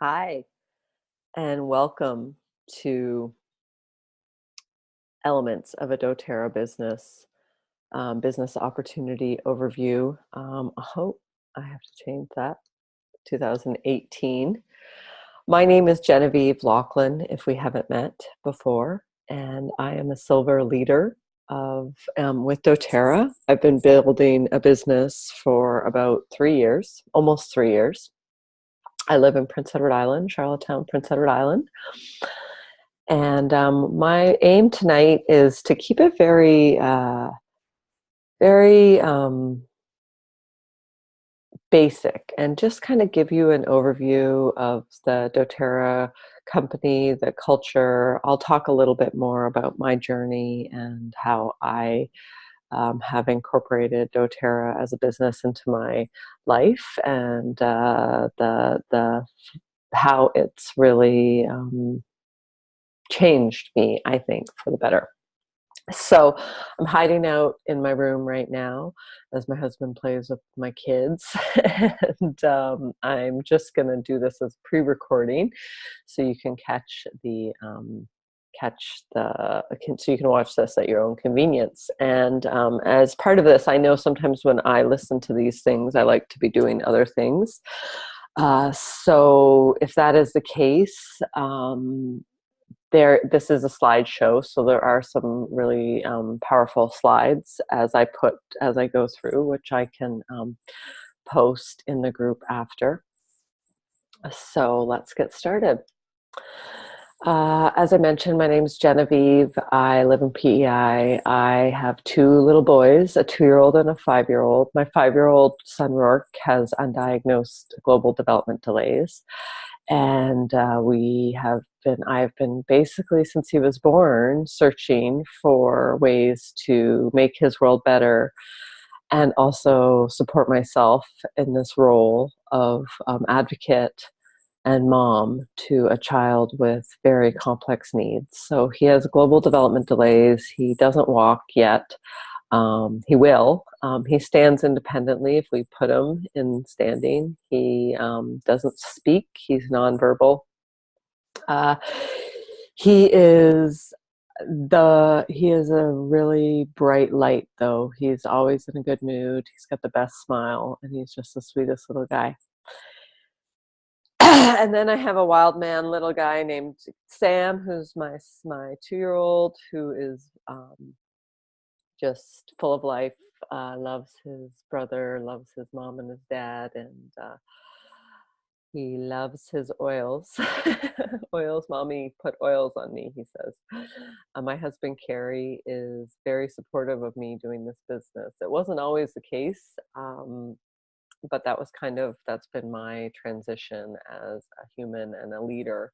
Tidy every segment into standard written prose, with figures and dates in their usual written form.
Hi, and welcome to Elements of a doTERRA Business Business Opportunity Overview. I hope I have to change that. 2018. My name is Genevieve Lachlan, if we haven't met before, and I am a silver leader with doTERRA. I've been building a business for about 3 years, almost 3 years. I live in Prince Edward Island, Charlottetown, Prince Edward Island. And my aim tonight is to keep it very basic and just kind of give you an overview of the doTERRA company, the culture. I'll talk a little bit more about my journey and how I have incorporated doTERRA as a business into my life, and the how it's really changed me, I think, for the better. So I'm hiding out in my room right now as my husband plays with my kids. And I'm just going to do this as pre-recording so you can so you can watch this at your own convenience. And as part of this, I know sometimes when I listen to these things, I like to be doing other things. So if that is the case, this is a slideshow, so there are some really powerful slides as I go through, which I can post in the group after. So let's get started. As I mentioned, my name is Genevieve. I live in PEI. I have two little boys, a 2-year-old and a 5-year-old. My 5-year-old son, Rourke, has undiagnosed global development delays. And I've been basically since he was born searching for ways to make his world better and also support myself in this role of advocate and mom to a child with very complex needs. So he has global development delays. He doesn't walk yet. He will. He stands independently if we put him in standing. He doesn't speak. He's nonverbal. He is a really bright light, though. He's always in a good mood. He's got the best smile, and he's just the sweetest little guy. And then I have a wild man little guy named Sam, who's my 2-year-old, who is just full of life, loves his brother, loves his mom and his dad, and he loves his oils. Oils, mommy put oils on me, he says. My husband, Carrie, is very supportive of me doing this business. It wasn't always the case, but that's been my transition as a human and a leader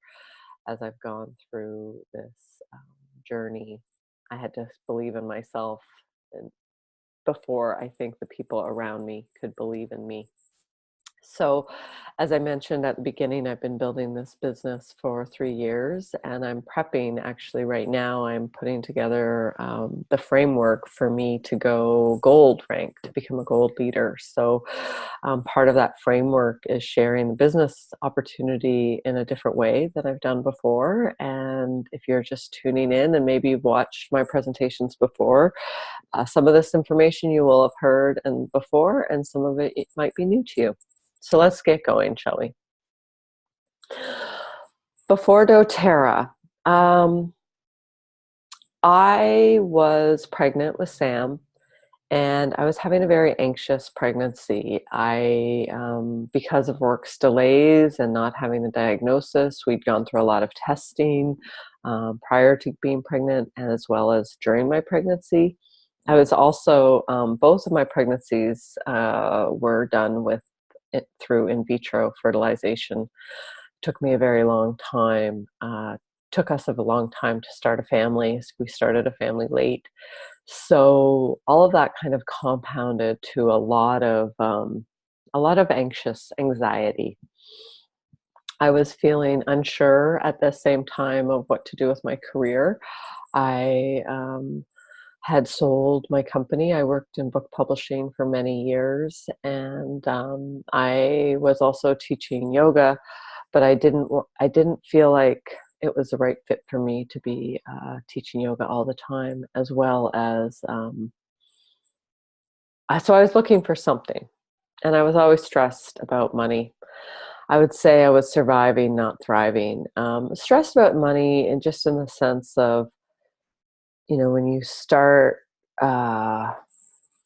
as I've gone through this journey. I had to believe in myself and before I think the people around me could believe in me. So, as I mentioned at the beginning, I've been building this business for 3 years, and I'm prepping actually right now. I'm putting together the framework for me to go gold rank, to become a gold leader. So, part of that framework is sharing the business opportunity in a different way than I've done before. And if you're just tuning in and maybe you've watched my presentations before, some of this information you will have heard before, and some of it might be new to you. So let's get going, shall we? Before doTERRA, I was pregnant with Sam, and I was having a very anxious pregnancy. Because of work's delays and not having the diagnosis, we'd gone through a lot of testing prior to being pregnant, and as well as during my pregnancy. I was also, both of my pregnancies were done through in vitro fertilization. Took me a very long time. Took us a long time to start a family. We started a family late. So all of that kind of compounded to a lot of anxiety. I was feeling unsure at the same time of what to do with my career. I had sold my company. I worked in book publishing for many years, and I was also teaching yoga but I didn't feel like it was the right fit for me to be teaching yoga all the time, as well as so I was looking for something, and I was always stressed about money. I would say I was surviving, not thriving. Stressed about money, and just in the sense of, when you start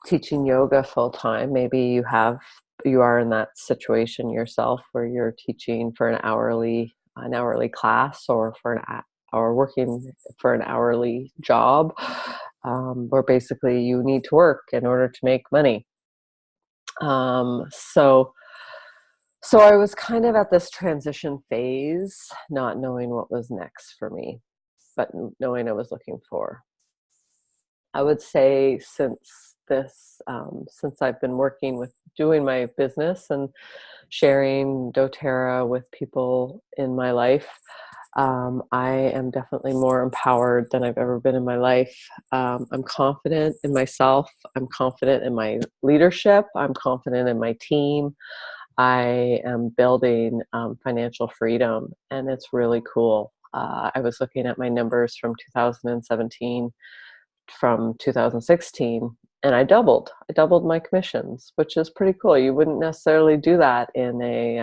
teaching yoga full time, maybe you are in that situation yourself where you're teaching for an hourly class, or or working for an hourly job, where basically you need to work in order to make money. So I was kind of at this transition phase, not knowing what was next for me, but knowing I was looking for. I would say since I've been doing my business and sharing doTERRA with people in my life, I am definitely more empowered than I've ever been in my life. I'm confident in myself. I'm confident in my leadership. I'm confident in my team. I am building financial freedom, and it's really cool. I was looking at my numbers from 2017, from 2016, and I doubled my commissions, which is pretty cool. You wouldn't necessarily do that in a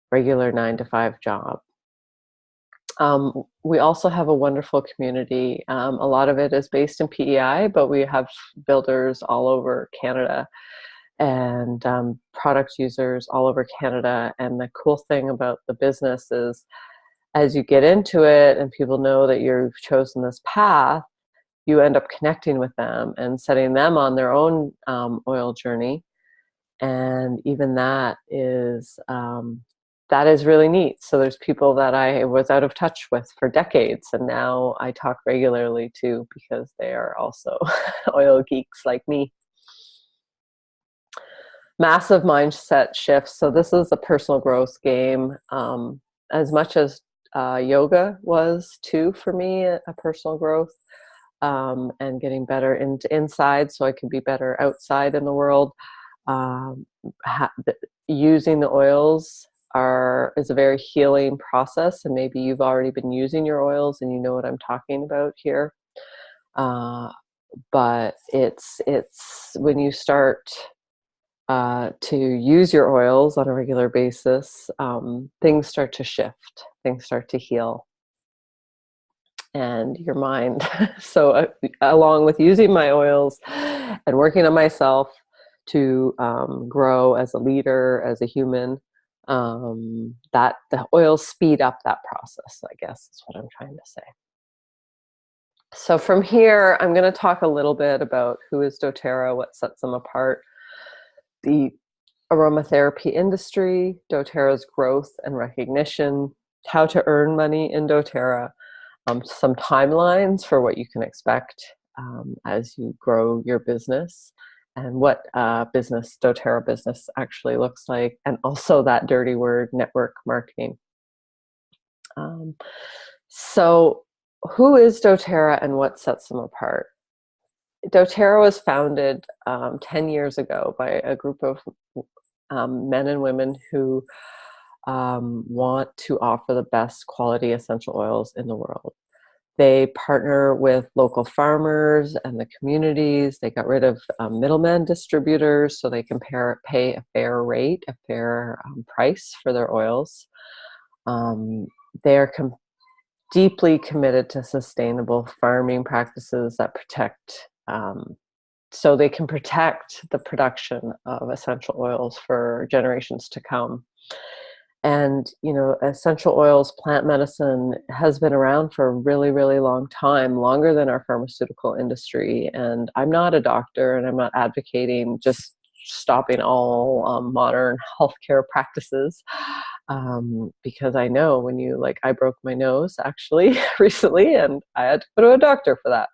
regular 9-to-5 job. We also have a wonderful community. A lot of it is based in PEI, but we have builders all over Canada, and product users all over Canada. And the cool thing about the business is, as you get into it and people know that you've chosen this path, you end up connecting with them and setting them on their own oil journey. And even that is really neat. So there's people that I was out of touch with for decades, and now I talk regularly to, because they are also oil geeks like me. Massive mindset shifts. So this is a personal growth game, as much as yoga was too for me, a personal growth, and getting better inside so I can be better outside in the world. Using the oils is a very healing process, and maybe you've already been using your oils and you know what I'm talking about here. But it's when you start to use your oils on a regular basis, things start to shift, things start to heal, and your mind. So along with using my oils and working on myself to grow as a leader, as a human, that the oils speed up that process, I guess is what I'm trying to say. So from here, I'm going to talk a little bit about who is doTERRA, what sets them apart, the aromatherapy industry, doTERRA's growth and recognition, how to earn money in doTERRA, some timelines for what you can expect as you grow your business, and what doTERRA business actually looks like, and also that dirty word, network marketing. So who is doTERRA and what sets them apart? doTERRA was founded 10 years ago by a group of men and women who want to offer the best quality essential oils in the world. They partner with local farmers and the communities. They got rid of middlemen distributors so they can pay a fair rate, a fair price for their oils. They're deeply committed to sustainable farming practices that protect, so they can protect the production of essential oils for generations to come. And, essential oils, plant medicine has been around for a really, really long time, longer than our pharmaceutical industry. And I'm not a doctor, and I'm not advocating just stopping all modern healthcare practices, because I know I broke my nose actually recently, and I had to go to a doctor for that.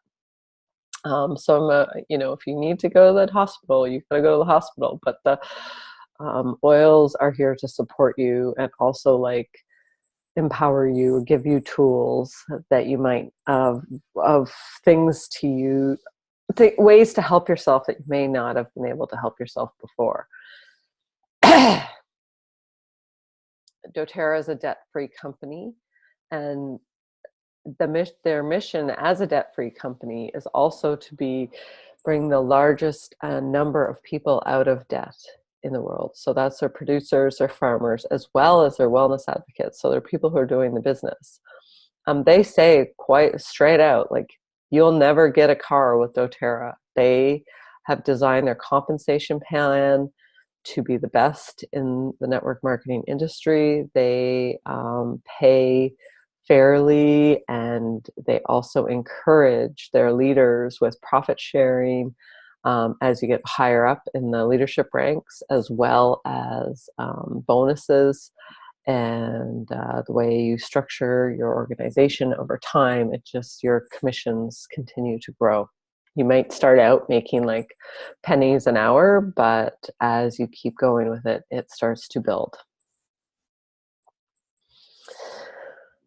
So if you need to go to the hospital, you gotta go to the hospital. But the oils are here to support you, and also empower you, give you tools that you might of things to you, ways to help yourself that you may not have been able to help yourself before. doTERRA is a debt-free company, and their mission as a debt-free company is also to bring the largest number of people out of debt in the world. So that's their producers, their farmers, as well as their wellness advocates. So they're people who are doing the business. They say quite straight out, like, you'll never get a car with doTERRA. They have designed their compensation plan to be the best in the network marketing industry. They pay fairly, and they also encourage their leaders with profit sharing as you get higher up in the leadership ranks, as well as bonuses. And the way you structure your organization over time, your commissions continue to grow. You might start out making like pennies an hour, but as you keep going with it, it starts to build.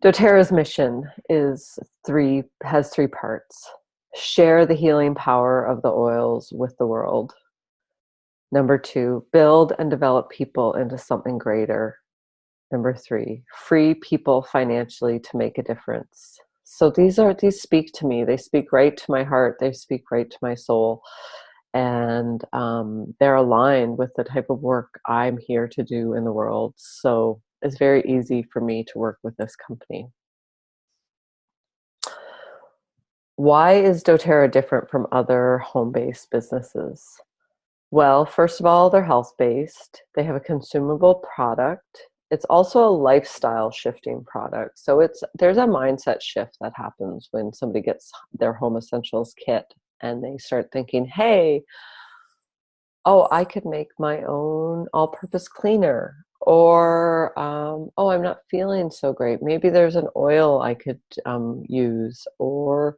doTERRA's mission has three parts. Share the healing power of the oils with the world. Number 2, build and develop people into something greater. Number 3, free people financially to make a difference. So these speak to me. They speak right to my heart. They speak right to my soul. And they're aligned with the type of work I'm here to do in the world. So it's very easy for me to work with this company. Why is doTERRA different from other home-based businesses? Well, first of all, they're health-based. They have a consumable product. It's also a lifestyle shifting product. So there's a mindset shift that happens when somebody gets their home essentials kit and they start thinking, hey, I could make my own all-purpose cleaner. Or, I'm not feeling so great. Maybe there's an oil I could use. Or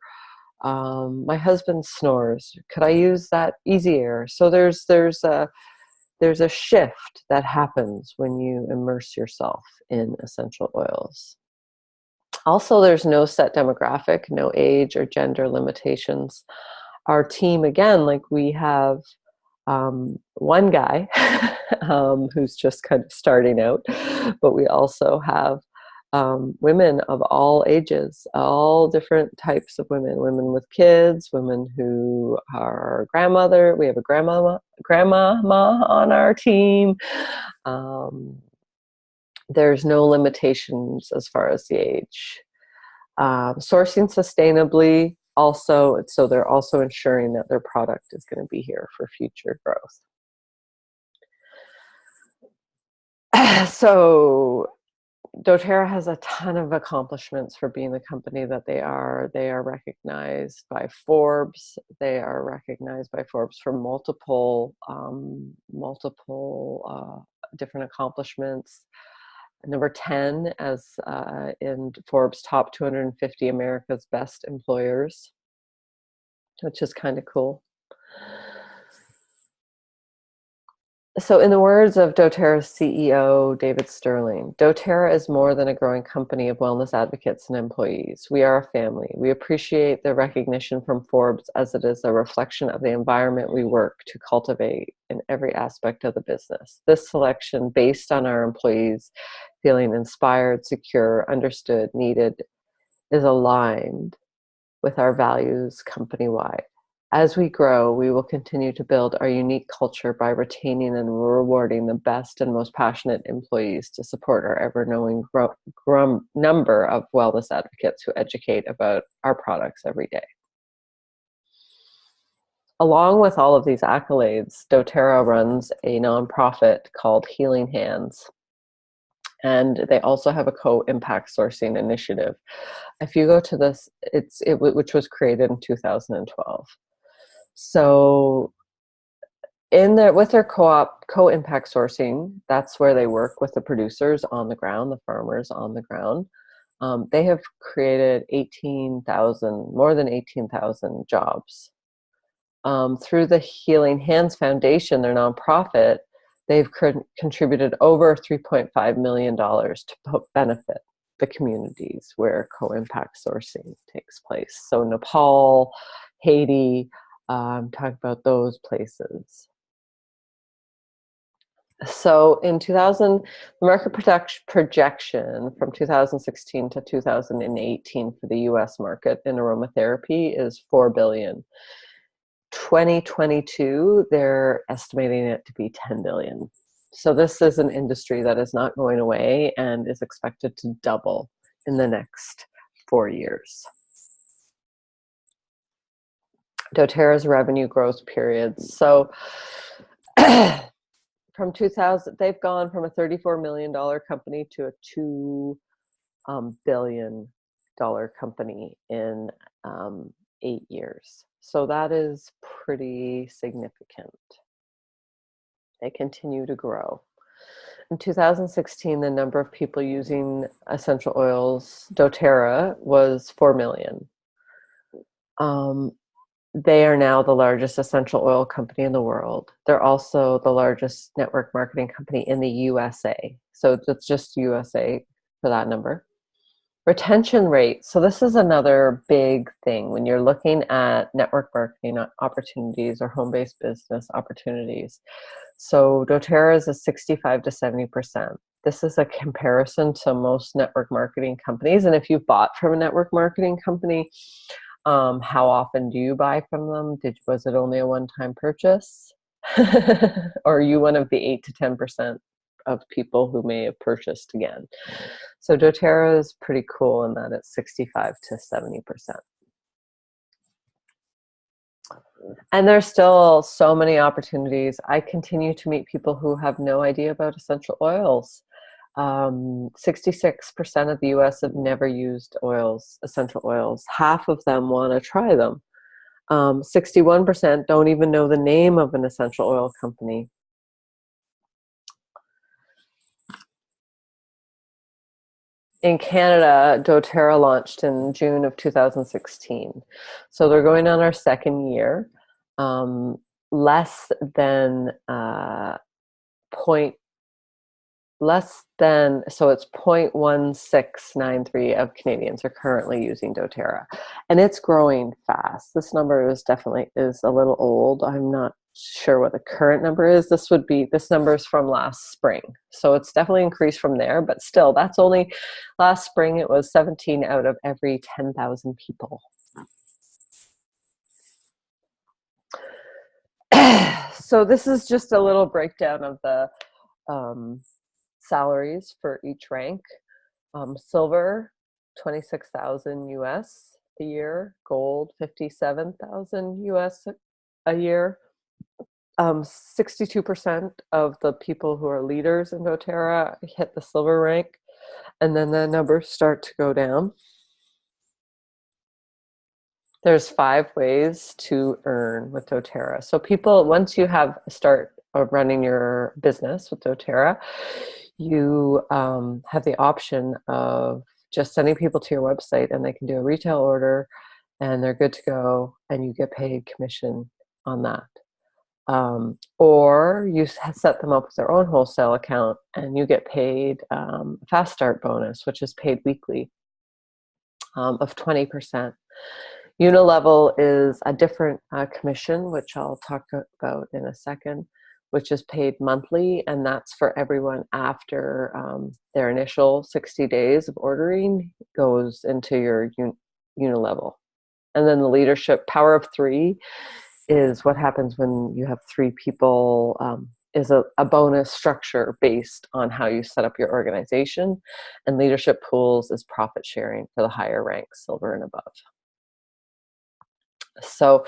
my husband snores. Could I use that Easy Air? So there's a shift that happens when you immerse yourself in essential oils. Also, there's no set demographic, no age or gender limitations. Our team, again, like we have one guy who's just kind of starting out, but we also have women of all ages, all different types of women with kids, women who are grandmother. We have a grandmama on our team. There's no limitations as far as the age. Sourcing sustainably also, so they're also ensuring that their product is going to be here for future growth. So doTERRA has a ton of accomplishments for being the company that they are. They are recognized by Forbes. They are recognized by Forbes for multiple different accomplishments. Number 10 as in Forbes top 250 America's best employers, which is kind of cool. So in the words of doTERRA's CEO, David Sterling, doTERRA is more than a growing company of wellness advocates and employees. We are a family. We appreciate the recognition from Forbes as it is a reflection of the environment we work to cultivate in every aspect of the business. This selection, based on our employees feeling inspired, secure, understood, needed, is aligned with our values company-wide. As we grow, we will continue to build our unique culture by retaining and rewarding the best and most passionate employees to support our ever-growing number of wellness advocates who educate about our products every day. Along with all of these accolades, doTERRA runs a nonprofit called Healing Hands. And they also have a CoImpact Sourcing initiative. If you go to this, which was created in 2012. So with their CoImpact Sourcing, that's where they work with the producers on the ground, the farmers on the ground. They have created more than 18,000 jobs. Through the Healing Hands Foundation, their nonprofit, they've contributed over $3.5 million to benefit the communities where CoImpact Sourcing takes place. So Nepal, Haiti, talk about those places. So in 2000, the market projection from 2016 to 2018 for the US market in aromatherapy is 4 billion. 2022, they're estimating it to be 10 billion. So this is an industry that is not going away and is expected to double in the next 4 years. doTERRA's revenue growth periods. So from 2000, they've gone from a $34 million company to a $2 billion company in 8 years. So that is pretty significant. They continue to grow. In 2016, the number of people using essential oils, doTERRA, was 4 million. They are now the largest essential oil company in the world. They're also the largest network marketing company in the USA. So it's just USA for that number. Retention rate. So this is another big thing when you're looking at network marketing opportunities or home-based business opportunities. So doTERRA is 65 to 70%. This is a comparison to most network marketing companies. And if you've bought from a network marketing company, how often do you buy from them? Was it only a one-time purchase? Or are you one of the 8 to 10% of people who may have purchased again? So doTERRA is pretty cool in that it's 65 to 70%. And there's still so many opportunities. I continue to meet people who have no idea about essential oils. 66% of the US have never used essential oils. Half of them want to try them. 61% don't even know the name of an essential oil company. In Canada, doTERRA launched in June of 2016. So they're going on our second year. So it's 0.1693 of Canadians are currently using doTERRA, and it's growing fast. This number is a little old. I'm not sure what the current number is. This number is from last spring, so it's definitely increased from there, but still, that's only last spring. It was 17 out of every 10,000 people. So this is just a little breakdown of the salaries for each rank. Silver, 26,000 US a year. Gold, 57,000 US a year. 62% of the people who are leaders in doTERRA hit the silver rank, and then the numbers start to go down. There's 5 ways to earn with doTERRA. So people, once you start running your business with doTERRA, you have the option of just sending people to your website, and they can do a retail order, and they're good to go, and you get paid commission on that. Or you set them up with their own wholesale account, and you get paid Fast Start bonus, which is paid weekly, of 20%. Unilevel is a different commission, which I'll talk about in a second, which is paid monthly, and that's for everyone after their initial 60 days of ordering goes into your Unilevel. And then the leadership power of 3 is what happens when you have 3 people, is a bonus structure based on how you set up your organization. And leadership pools is profit sharing for the higher ranks, silver and above. So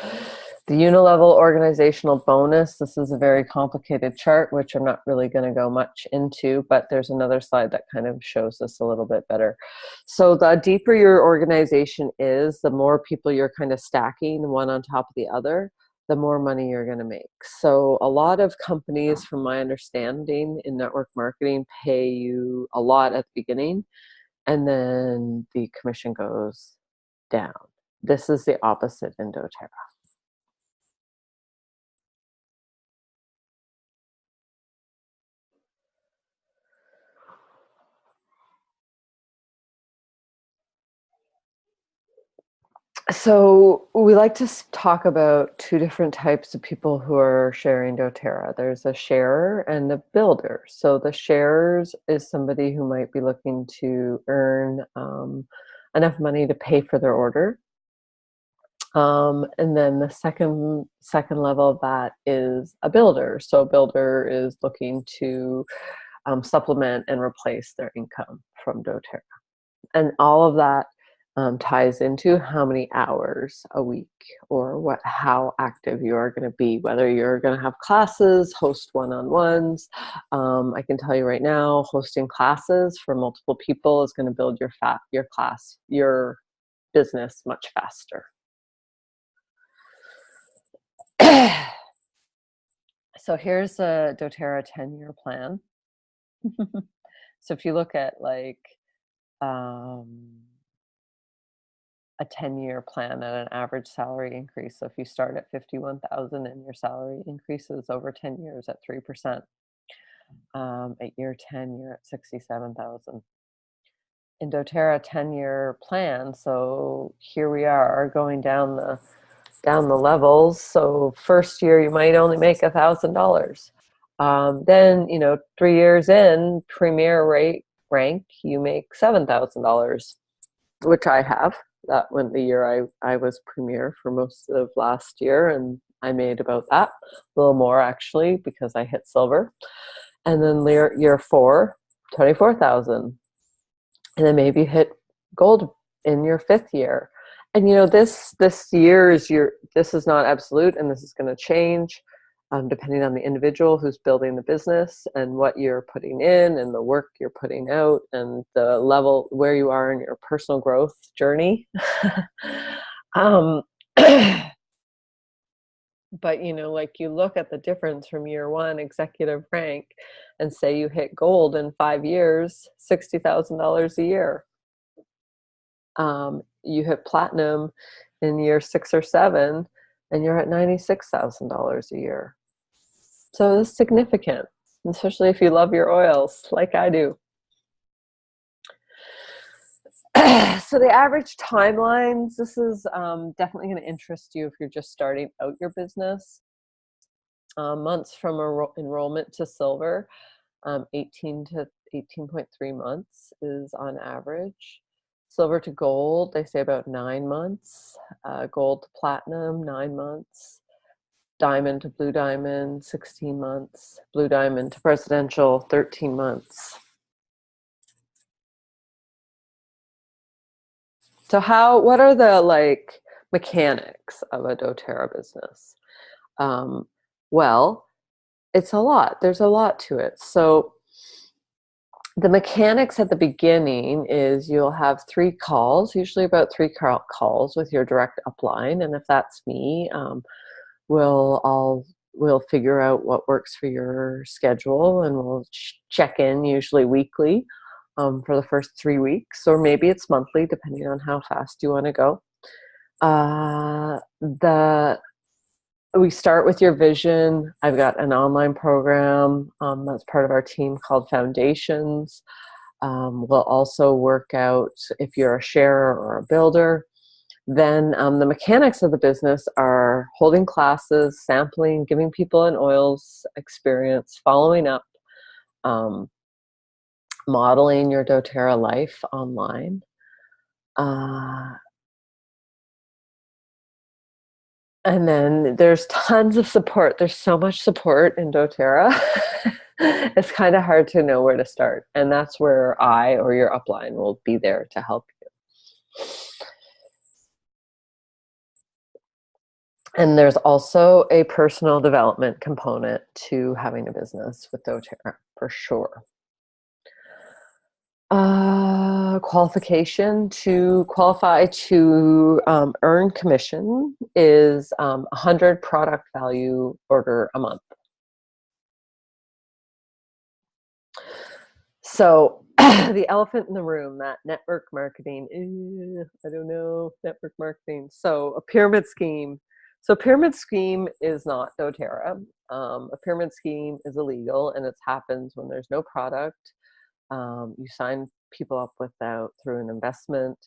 the Unilevel organizational bonus, this is a very complicated chart, which I'm not really going to go much into, but there's another slide that kind of shows this a little bit better. So the deeper your organization is, the more people you're kind of stacking one on top of the other, the more money you're going to make. So a lot of companies, from my understanding in network marketing, pay you a lot at the beginning, and then the commission goes down. This is the opposite in doTERRA. So we like to talk about two different types of people who are sharing doTERRA. There's a sharer and a builder. So the sharers is somebody who might be looking to earn enough money to pay for their order. And then the second level of that is a builder. So a builder is looking to supplement and replace their income from doTERRA. And all of that ties into how many hours a week or how active you are going to be, whether you're going to have classes, host one-on-ones. I can tell you right now, hosting classes for multiple people is going to build your business much faster. So here's a doTERRA 10-year plan. So if you look at like a 10-year plan at an average salary increase. So if you start at 51,000 and your salary increases over 10 years at 3%, at year 10 you're at 67,000. In doTERRA 10-year plan, so here we are going down the levels. So first year you might only make $1,000. Then 3 years in, premier rank, you make $7,000, which I have. That went the year I was premier for most of last year, and I made about that, a little more actually, because I hit silver. And then year 4, 24,000. And then maybe hit gold in your 5th year. And this year this is not absolute, and this is going to change depending on the individual who's building the business and what you're putting in and the work you're putting out and the level where you are in your personal growth journey. But like you look at the difference from year 1 executive rank and say you hit gold in 5 years, $60,000 a year. You hit platinum in year 6 or 7 and you're at $96,000 a year. So it's significant, especially if you love your oils like I do. So the average timelines, this is definitely going to interest you if you're just starting out your business. Months from enrollment to silver, 18 to 18.3 months is on average. Silver to gold, they say about 9 months. Gold to platinum, 9 months. Diamond to blue diamond, 16 months. Blue diamond to presidential, 13 months. So what are the mechanics of a doTERRA business? Well, it's a lot. There's a lot to it. So the mechanics at the beginning is you'll have 3 calls, usually about 3 calls with your direct upline. And if that's me, we'll figure out what works for your schedule, and we'll check in usually weekly for the first 3 weeks, or maybe it's monthly, depending on how fast you want to go. We start with your vision. I've got an online program that's part of our team called Foundations. We'll also work out if you're a sharer or a builder. Then the mechanics of the business are holding classes, sampling, giving people an oils experience, following up, modeling your doTERRA life online. And then there's tons of support. There's so much support in doTERRA. It's kind of hard to know where to start. And that's where I or your upline will be there to help you. And there's also a personal development component to having a business with doTERRA, for sure. Qualification to qualify to earn commission is 100 product value order a month. So the elephant in the room, that network marketing, I don't know, network marketing. So a pyramid scheme. So a pyramid scheme is not doTERRA. A pyramid scheme is illegal, and it happens when there's no product. You sign people up through an investment,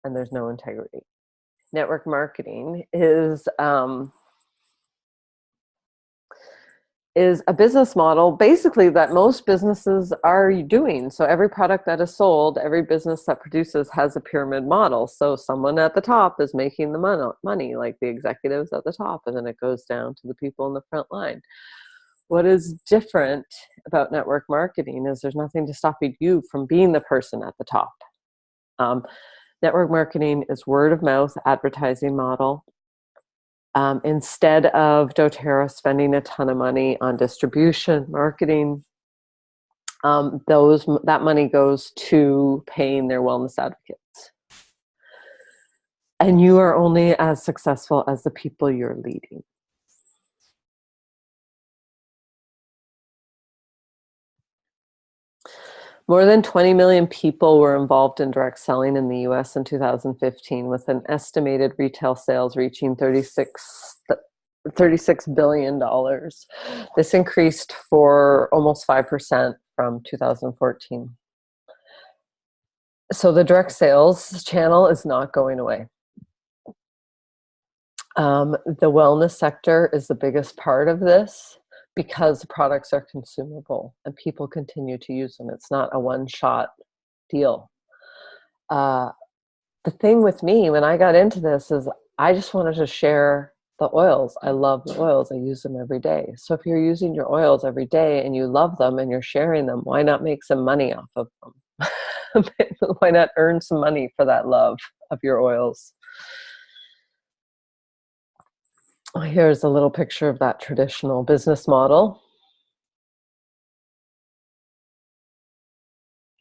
and there's no integrity. network marketing is a business model basically that most businesses are doing. So every product that is sold, every business that produces has a pyramid model. So someone at the top is making the money, like the executives at the top, and then it goes down to the people in the front line. What is different about network marketing is there's nothing to stop you from being the person at the top. Network marketing is word of mouth advertising model. Instead of doTERRA spending a ton of money on distribution, marketing, that money goes to paying their wellness advocates. And you are only as successful as the people you're leading. More than 20 million people were involved in direct selling in the US in 2015, with an estimated retail sales reaching $36 billion. This increased for almost 5% from 2014. So the direct sales channel is not going away. The wellness sector is the biggest part of this because the products are consumable and people continue to use them. It's not a one-shot deal. The thing with me when I got into this is I just wanted to share the oils. I love the oils. I use them every day. So if you're using your oils every day and you love them and you're sharing them, why not make some money off of them? Why not earn some money for that love of your oils? Here's a little picture of that traditional business model.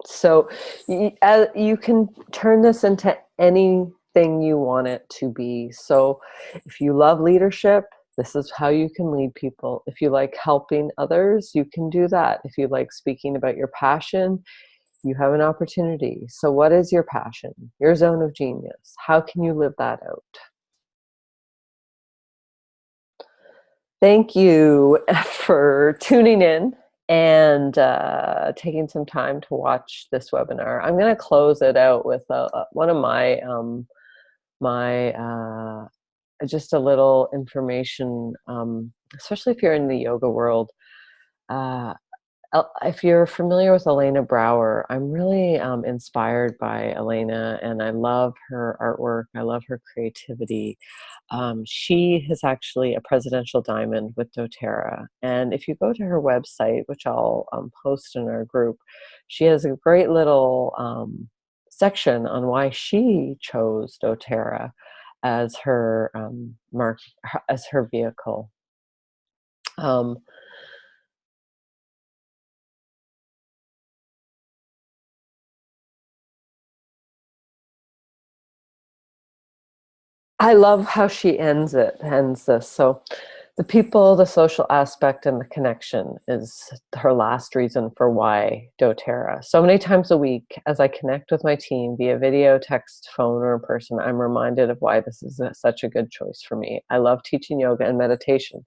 So you can turn this into anything you want it to be. So if you love leadership, this is how you can lead people. If you like helping others, you can do that. If you like speaking about your passion, you have an opportunity. So what is your passion? Your zone of genius. How can you live that out? Thank you for tuning in and taking some time to watch this webinar. I'm going to close it out with one of my just a little information, especially if you're in the yoga world. If you're familiar with Elena Brower, I'm really inspired by Elena, and I love her artwork. I love her creativity. She is actually a presidential diamond with doTERRA. And if you go to her website, which I'll post in our group, she has a great little section on why she chose doTERRA as her as her vehicle. I love how she ends this. So the people, the social aspect, and the connection is her last reason for why doTERRA. So many times a week, as I connect with my team via video, text, phone, or in person, I'm reminded of why this is such a good choice for me. I love teaching yoga and meditation,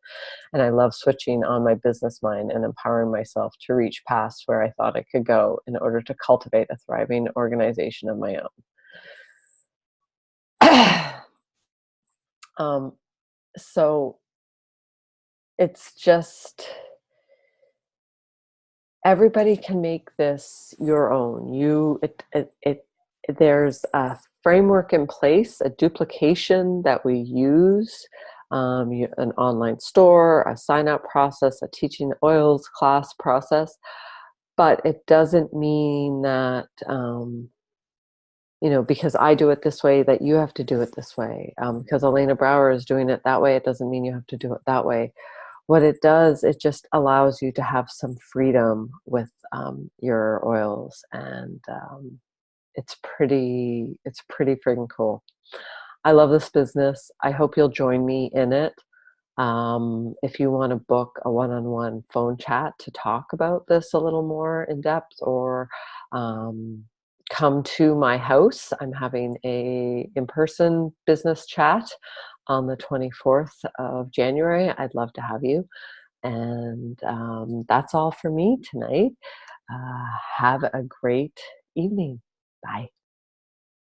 and I love switching on my business mind and empowering myself to reach past where I thought I could go in order to cultivate a thriving organization of my own. So it's just, everybody can make this your own. There's a framework in place, a duplication that we use, an online store, a sign-up process, a teaching oils class process, but it doesn't mean that because I do it this way, that you have to do it this way. Because Elena Brower is doing it that way, it doesn't mean you have to do it that way. What it does, it just allows you to have some freedom with your oils, and it's pretty friggin' cool. I love this business. I hope you'll join me in it. If you want to book a one-on-one phone chat to talk about this a little more in depth, or come to my house. I'm having a in-person business chat on the 24th of January. I'd love to have you. And that's all for me tonight. Have a great evening. Bye.